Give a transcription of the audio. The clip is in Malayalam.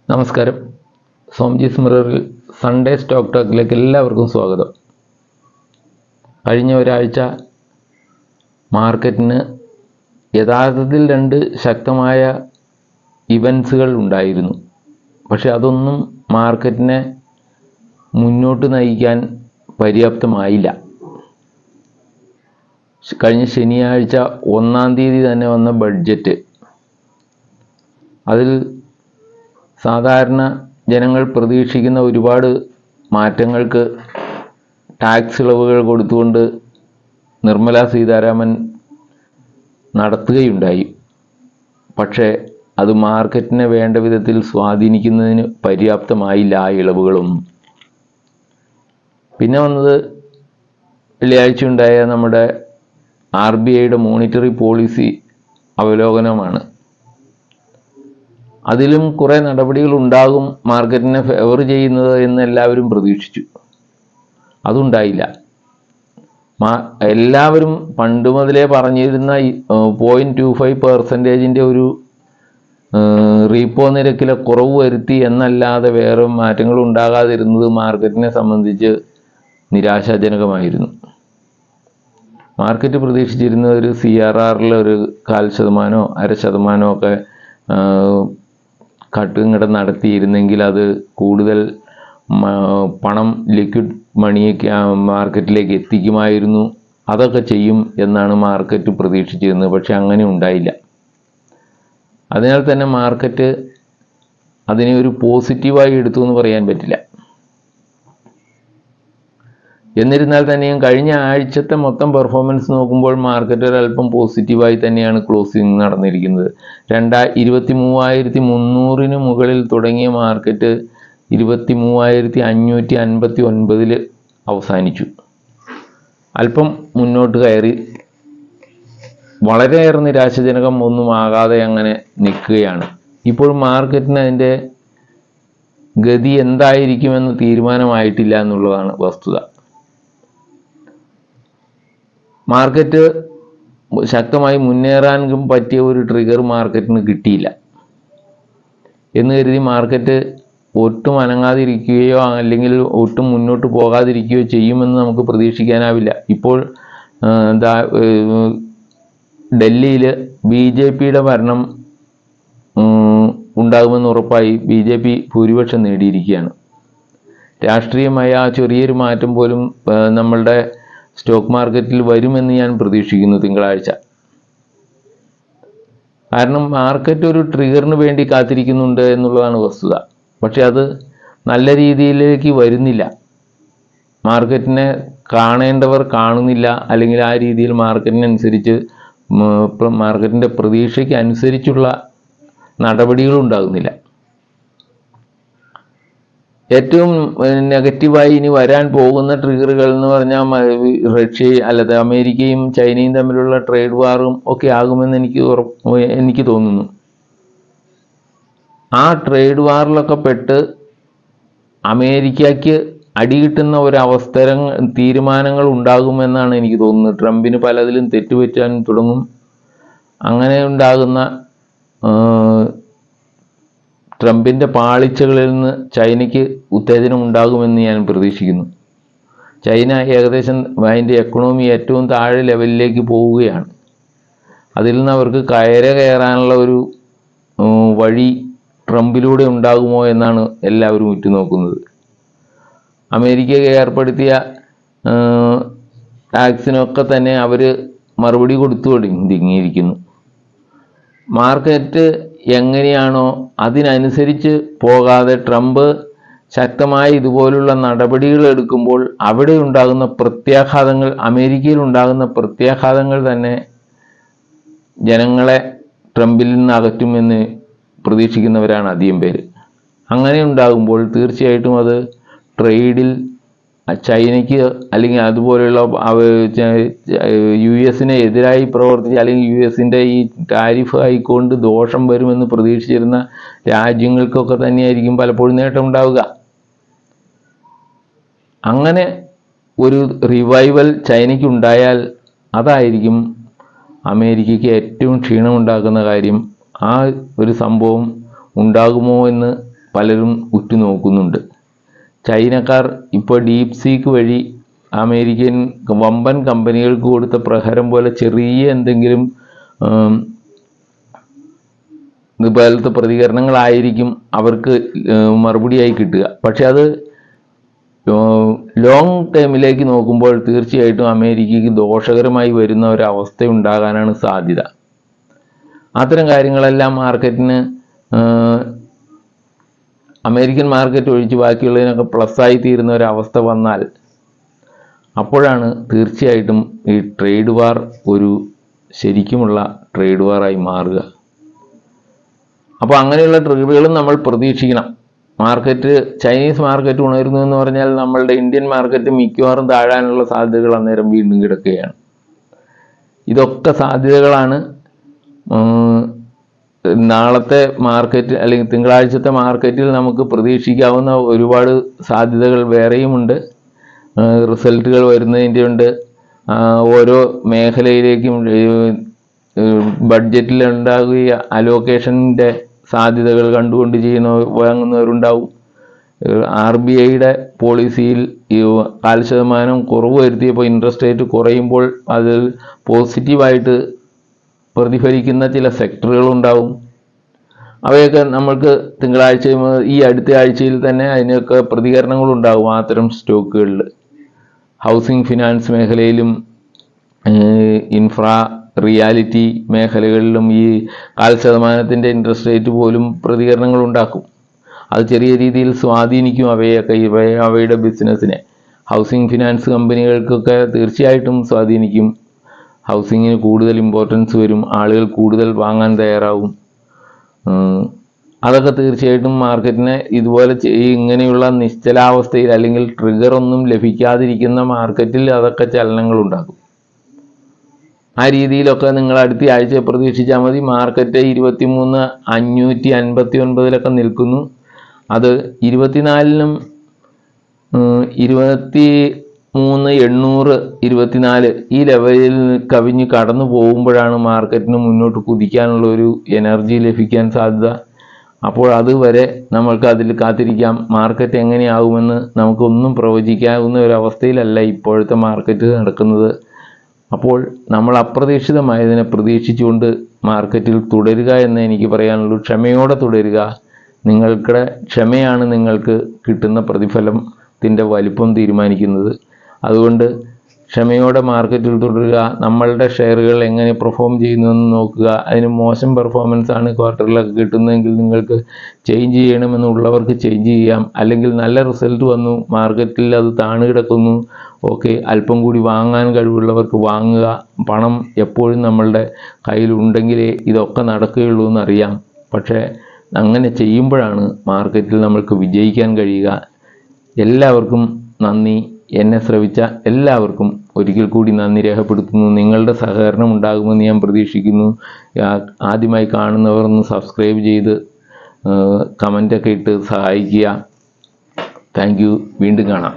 നമസ്കാരം. സോംജീസ് മിററിൽ സൺഡേ സ്റ്റോക്ക് ടോക്കിലേക്ക് എല്ലാവർക്കും സ്വാഗതം. കഴിഞ്ഞ ഒരാഴ്ച മാർക്കറ്റിന് യഥാർത്ഥത്തിൽ രണ്ട് ശക്തമായ ഇവൻസുകൾ ഉണ്ടായിരുന്നു. പക്ഷെ അതൊന്നും മാർക്കറ്റിനെ മുന്നോട്ട് നയിക്കാൻ പര്യാപ്തമായില്ല. കഴിഞ്ഞ ശനിയാഴ്ച 1-ാം തീയതി തന്നെ വന്ന ബഡ്ജറ്റ്, അതിൽ സാധാരണ ജനങ്ങൾ പ്രതീക്ഷിക്കുന്ന ഒരുപാട് മാറ്റങ്ങൾക്ക് ടാക്സ് ഇളവുകൾ കൊടുത്തുകൊണ്ട് നിർമ്മല സീതാരാമൻ നടത്തുകയുണ്ടായി. പക്ഷേ അത് മാർക്കറ്റിനെ വേണ്ട വിധത്തിൽ സ്വാധീനിക്കുന്നതിന് പര്യാപ്തമായില്ല ആ ഇളവുകളൊന്നും. പിന്നെ വന്നത് വെള്ളിയാഴ്ച ഉണ്ടായ നമ്മുടെ RBIയുടെ മോണിറ്ററി പോളിസി അവലോകനമാണ്. അതിലും കുറേ നടപടികൾ ഉണ്ടാകും മാർക്കറ്റിനെ ഫേവർ ചെയ്യുന്നത് എന്ന് എല്ലാവരും പ്രതീക്ഷിച്ചു. അതുണ്ടായില്ല. എല്ലാവരും പണ്ട് മുതലേ പറഞ്ഞിരുന്ന 0.25% ഒരു റീപ്പോ നിരക്കിലെ കുറവ് വരുത്തി എന്നല്ലാതെ വേറെ മാറ്റങ്ങൾ ഉണ്ടാകാതിരുന്നത് മാർക്കറ്റിനെ സംബന്ധിച്ച് നിരാശാജനകമായിരുന്നു. മാർക്കറ്റ് പ്രതീക്ഷിച്ചിരുന്ന ഒരു CRRൽ ഒരു 0.5%, 0.5% ഒക്കെ കട്ടുകട നടത്തിയിരുന്നെങ്കിൽ അത് കൂടുതൽ പണം, ലിക്വിഡ് മണിയൊക്കെ മാർക്കറ്റിലേക്ക് എത്തിക്കുമായിരുന്നു. അതൊക്കെ ചെയ്യും എന്നാണ് മാർക്കറ്റ് പ്രതീക്ഷിച്ചിരുന്നത്. പക്ഷെ അങ്ങനെ ഉണ്ടായില്ല. അതിനാൽ തന്നെ മാർക്കറ്റ് അതിനെ ഒരു പോസിറ്റീവായി എടുത്തു എന്ന് പറയാൻ പറ്റില്ല. എന്നിരുന്നാൽ തന്നെയും കഴിഞ്ഞ ആഴ്ചത്തെ മൊത്തം പെർഫോമൻസ് നോക്കുമ്പോൾ മാർക്കറ്റ് ഒരല്പം പോസിറ്റീവായി തന്നെയാണ് ക്ലോസിംഗ് നടന്നിരിക്കുന്നത്. 23,300 മുകളിൽ തുടങ്ങിയ മാർക്കറ്റ് 23,559 അവസാനിച്ചു. അല്പം മുന്നോട്ട് കയറി വളരെയേറെ നിരാശാജനകം ഒന്നും ആകാതെ അങ്ങനെ നിൽക്കുകയാണ്. ഇപ്പോൾ മാർക്കറ്റിന് അതിൻ്റെ ഗതി എന്തായിരിക്കുമെന്ന് തീരുമാനമായിട്ടില്ല എന്നുള്ളതാണ് വസ്തുത. മാർക്കറ്റ് ശക്തമായി മുന്നേറാൻ പറ്റിയ ഒരു ട്രിഗർ മാർക്കറ്റിന് കിട്ടിയില്ല എന്ന് കരുതി മാർക്കറ്റ് ഒട്ടും അനങ്ങാതിരിക്കുകയോ അല്ലെങ്കിൽ ഒട്ടും മുന്നോട്ട് പോകാതിരിക്കുകയോ ചെയ്യുമെന്ന് നമുക്ക് പ്രതീക്ഷിക്കാനാവില്ല. ഇപ്പോൾ ഡൽഹിയിൽ BJPയുടെ ഭരണം ഉണ്ടാകുമെന്ന് ഉറപ്പായി. BJP ഭൂരിപക്ഷം നേടിയിരിക്കുകയാണ്. രാഷ്ട്രീയമായ ആ ചെറിയൊരു മാറ്റം പോലും നമ്മളുടെ സ്റ്റോക്ക് മാർക്കറ്റിൽ വരുമെന്ന് ഞാൻ പ്രതീക്ഷിക്കുന്നു തിങ്കളാഴ്ച. കാരണം മാർക്കറ്റ് ഒരു ട്രിഗറിന് വേണ്ടി കാത്തിരിക്കുന്നുണ്ട് എന്നുള്ളതാണ് വസ്തുത. പക്ഷെ അത് നല്ല രീതിയിലേക്ക് വരുന്നില്ല. മാർക്കറ്റിനെ കാണേണ്ടവർ കാണുന്നില്ല, അല്ലെങ്കിൽ ആ രീതിയിൽ മാർക്കറ്റിനനുസരിച്ച് മാർക്കറ്റിൻ്റെ പ്രതീക്ഷയ്ക്ക് അനുസരിച്ചുള്ള നടപടികൾ ഉണ്ടാകുന്നില്ല. ഏറ്റവും നെഗറ്റീവായി ഇനി വരാൻ പോകുന്ന ട്രിഗറുകൾ എന്ന് പറഞ്ഞാൽ അല്ലാതെ അമേരിക്കയും ചൈനയും തമ്മിലുള്ള ട്രേഡ് വാറും ഒക്കെ ആകുമെന്ന് എനിക്ക് തോന്നുന്നു. ആ ട്രേഡ് വാറിലൊക്കെ പെട്ട് അമേരിക്കയ്ക്ക് അടികിട്ടുന്ന തീരുമാനങ്ങൾ ഉണ്ടാകുമെന്നാണ് എനിക്ക് തോന്നുന്നത്. ട്രംപിന് പലതിലും തെറ്റുപറ്റാൻ തുടങ്ങും. അങ്ങനെ ഉണ്ടാകുന്ന ട്രംപിൻ്റെ പാളിച്ചകളിൽ നിന്ന് ചൈനയ്ക്ക് ഉത്തേജനം ഉണ്ടാകുമെന്ന് ഞാൻ പ്രതീക്ഷിക്കുന്നു. ചൈന ഏകദേശം അതിൻ്റെ എക്കണോമി ഏറ്റവും താഴെ ലെവലിലേക്ക് പോവുകയാണ്. അതിൽ നിന്ന് അവർക്ക് കയറാനുള്ള ഒരു വഴി ട്രംപിലൂടെ ഉണ്ടാകുമോ എന്നാണ് എല്ലാവരും ഉറ്റുനോക്കുന്നത്. അമേരിക്ക ഏർപ്പെടുത്തിയ ടാക്സിനൊക്കെ തന്നെ അവർ മറുപടി കൊടുത്തു തുടങ്ങിയിരിക്കുന്നു. മാർക്കറ്റ് എങ്ങനെയാണോ അതിനനുസരിച്ച് പോകാതെ ട്രംപ് ശക്തമായി ഇതുപോലുള്ള നടപടികൾ എടുക്കുമ്പോൾ അവിടെ ഉണ്ടാകുന്ന പ്രത്യാഘാതങ്ങൾ, അമേരിക്കയിൽ ഉണ്ടാകുന്ന പ്രത്യാഘാതങ്ങൾ തന്നെ ജനങ്ങളെ ട്രംപിൽ നിന്ന് അകറ്റുമെന്ന് പ്രതീക്ഷിക്കുന്നവരാണ് അധികം പേര്. അങ്ങനെ ഉണ്ടാകുമ്പോൾ തീർച്ചയായിട്ടും അത് ട്രേഡിൽ ചൈനയ്ക്ക് അല്ലെങ്കിൽ അതുപോലെയുള്ള US-നെ എതിരായി പ്രവർത്തിച്ച് അല്ലെങ്കിൽ US-ൻ്റെ ഈ ടാരിഫ് ആയിക്കൊണ്ട് ദോഷം വരുമെന്ന് പ്രതീക്ഷിച്ചിരുന്ന രാജ്യങ്ങൾക്കൊക്കെ തന്നെയായിരിക്കും പലപ്പോഴും നേട്ടം ഉണ്ടാവുക. അങ്ങനെ ഒരു റിവൈവൽ ചൈനയ്ക്ക് ഉണ്ടായാൽ അതായിരിക്കും അമേരിക്കയ്ക്ക് ഏറ്റവും ക്ഷീണമുണ്ടാക്കുന്ന കാര്യം. ആ ഒരു സംഭവം ഉണ്ടാകുമോ എന്ന് പലരും ഉറ്റുനോക്കുന്നുണ്ട്. ചൈനക്കാർ ഇപ്പോൾ ഡീപ് സീക്ക് വഴി അമേരിക്കൻ വമ്പൻ കമ്പനികൾക്ക് കൊടുത്ത പ്രഹരം പോലെ ചെറിയ എന്തെങ്കിലും ഇതുപോലത്തെ പ്രതികരണങ്ങളായിരിക്കും അവർക്ക് മറുപടിയായി കിട്ടുക. പക്ഷെ അത് ലോങ് ടൈമിലേക്ക് നോക്കുമ്പോൾ തീർച്ചയായിട്ടും അമേരിക്കയ്ക്ക് ദോഷകരമായി വരുന്ന ഒരവസ്ഥ ഉണ്ടാകാനാണ് സാധ്യത. അത്തരം കാര്യങ്ങളെല്ലാം മാർക്കറ്റിന് അമേരിക്കൻ മാർക്കറ്റ് ഒഴിച്ച് ബാക്കിയുള്ളതിനൊക്കെ പ്ലസ്സായി തീരുന്ന ഒരവസ്ഥ വന്നാൽ അപ്പോഴാണ് തീർച്ചയായിട്ടും ഈ ട്രേഡ് വാർ ഒരു ശരിക്കുമുള്ള ട്രേഡ് വാറായി മാറുക. അപ്പോൾ അങ്ങനെയുള്ള ട്രിഗറുകളും നമ്മൾ പ്രതീക്ഷിക്കണം. മാർക്കറ്റ് ചൈനീസ് മാർക്കറ്റ് ഉണരുന്നു എന്ന് പറഞ്ഞാൽ നമ്മളുടെ ഇന്ത്യൻ മാർക്കറ്റ് മിക്കവാറും താഴാനുള്ള സാധ്യതകൾ അന്നേരം വീണ്ടും കിടക്കുകയാണ്. ഇതൊക്കെ സാധ്യതകളാണ്. നാളത്തെ മാർക്കറ്റ് അല്ലെങ്കിൽ തിങ്കളാഴ്ചത്തെ മാർക്കറ്റിൽ നമുക്ക് പ്രതീക്ഷിക്കാവുന്ന ഒരുപാട് സാധ്യതകൾ വേറെയുമുണ്ട്. റിസൾട്ടുകൾ വരുന്നതിൻ്റെ ഉണ്ട്. ഓരോ മേഖലയിലേക്കും ബഡ്ജറ്റിൽ ഉണ്ടാകുക അലോക്കേഷൻ്റെ സാധ്യതകൾ കണ്ടുകൊണ്ട് വാങ്ങുന്നവരുണ്ടാവും. RBIയുടെ പോളിസിയിൽ 4% കുറവ് വരുത്തിയപ്പോൾ ഇൻട്രസ്റ്റ് റേറ്റ് കുറയുമ്പോൾ അത് പോസിറ്റീവായിട്ട് പ്രതിഫലിക്കുന്ന ചില സെക്ടറുകളുണ്ടാവും. അവയൊക്കെ നമ്മൾക്ക് തിങ്കളാഴ്ച ഈ അടുത്ത ആഴ്ചയിൽ തന്നെ അതിനൊക്കെ പ്രതികരണങ്ങളുണ്ടാകും. അത്തരം സ്റ്റോക്കുകളിൽ ഹൗസിംഗ് ഫിനാൻസ് മേഖലയിലും റിയാലിറ്റി മേഖലകളിലും ഈ 4% ഇൻട്രസ്റ്റ് റേറ്റ് പോലും പ്രതികരണങ്ങൾ ഉണ്ടാക്കും. അത് ചെറിയ രീതിയിൽ സ്വാധീനിക്കും അവയുടെ ബിസിനസ്സിനെ. ഹൗസിംഗ് ഫിനാൻസ് കമ്പനികൾക്കൊക്കെ തീർച്ചയായിട്ടും സ്വാധീനിക്കും. ഹൗസിങ്ങിന് കൂടുതൽ ഇമ്പോർട്ടൻസ് വരും. ആളുകൾ കൂടുതൽ വാങ്ങാൻ തയ്യാറാവും. അതൊക്കെ തീർച്ചയായിട്ടും മാർക്കറ്റിനെ ഇതുപോലെ ഇങ്ങനെയുള്ള നിശ്ചലാവസ്ഥയിൽ അല്ലെങ്കിൽ ട്രിഗർ ഒന്നും ലഭിക്കാതിരിക്കുന്ന മാർക്കറ്റിൽ അതൊക്കെ ചലനങ്ങളുണ്ടാക്കും. ആ രീതിയിലൊക്കെ നിങ്ങൾ അടുത്ത ആഴ്ച പ്രതീക്ഷിച്ചാൽ മതി. മാർക്കറ്റ് 23,559 നിൽക്കുന്നു. അത് 24-നും 23,800 24 ഈ ലെവലിൽ കവിഞ്ഞ് കടന്നു പോകുമ്പോഴാണ് മാർക്കറ്റിന് മുന്നോട്ട് കുതിക്കാനുള്ള ഒരു എനർജി ലഭിക്കാൻ സാധ്യത. അപ്പോൾ അതുവരെ നമ്മൾക്ക് അതിൽ കാത്തിരിക്കാം. മാർക്കറ്റ് എങ്ങനെയാകുമെന്ന് നമുക്കൊന്നും പ്രവചിക്കാവുന്ന ഒരവസ്ഥയിലല്ല ഇപ്പോഴത്തെ മാർക്കറ്റ് നടക്കുന്നത്. അപ്പോൾ നമ്മൾ അപ്രതീക്ഷിതമായതിനെ പ്രതീക്ഷിച്ചുകൊണ്ട് മാർക്കറ്റിൽ തുടരുക എന്ന് എനിക്ക് പറയാനുള്ളൂ. ക്ഷമയോടെ തുടരുക. നിങ്ങളുടെ ക്ഷമയാണ് നിങ്ങൾക്ക് കിട്ടുന്ന പ്രതിഫലത്തിൻ്റെ വലിപ്പം തീരുമാനിക്കുന്നത്. അതുകൊണ്ട് ക്ഷമയോടെ മാർക്കറ്റിൽ തുടരുക. നമ്മളുടെ ഷെയറുകൾ എങ്ങനെ പെർഫോം ചെയ്യുന്നുവെന്ന് നോക്കുക. അതിന് മോശം പെർഫോമൻസ് ആണ് ക്വാർട്ടറിലൊക്കെ കിട്ടുന്നതെങ്കിൽ നിങ്ങൾക്ക് ചേഞ്ച് ചെയ്യണമെന്നുള്ളവർക്ക് ചേഞ്ച് ചെയ്യാം. അല്ലെങ്കിൽ നല്ല റിസൾട്ട് വന്നു, മാർക്കറ്റിൽ അത് താണു കിടക്കുന്നു, ഓക്കെ, അല്പം കൂടി വാങ്ങാൻ കഴിവുള്ളവർക്ക് വാങ്ങുക. പണം എപ്പോഴും നമ്മളുടെ കയ്യിലുണ്ടെങ്കിലേ ഇതൊക്കെ നടക്കുകയുള്ളൂ എന്നറിയാം. പക്ഷേ അങ്ങനെ ചെയ്യുമ്പോഴാണ് മാർക്കറ്റിൽ നമ്മൾക്ക് വിജയിക്കാൻ കഴിയുക. എല്ലാവർക്കും നന്ദി. എന്നെ ശ്രവിച്ച എല്ലാവർക്കും ഒരിക്കൽ കൂടി നന്ദി രേഖപ്പെടുത്തുന്നു. നിങ്ങളുടെ സഹകരണം ഉണ്ടാകുമെന്ന് ഞാൻ പ്രതീക്ഷിക്കുന്നു. ആദ്യമായി കാണുന്നവർ ഒന്ന് സബ്സ്ക്രൈബ് ചെയ്ത് കമൻ്റൊക്കെ ഇട്ട് സഹായിക്കുക. Thank you. വീണ്ടും കാണാം.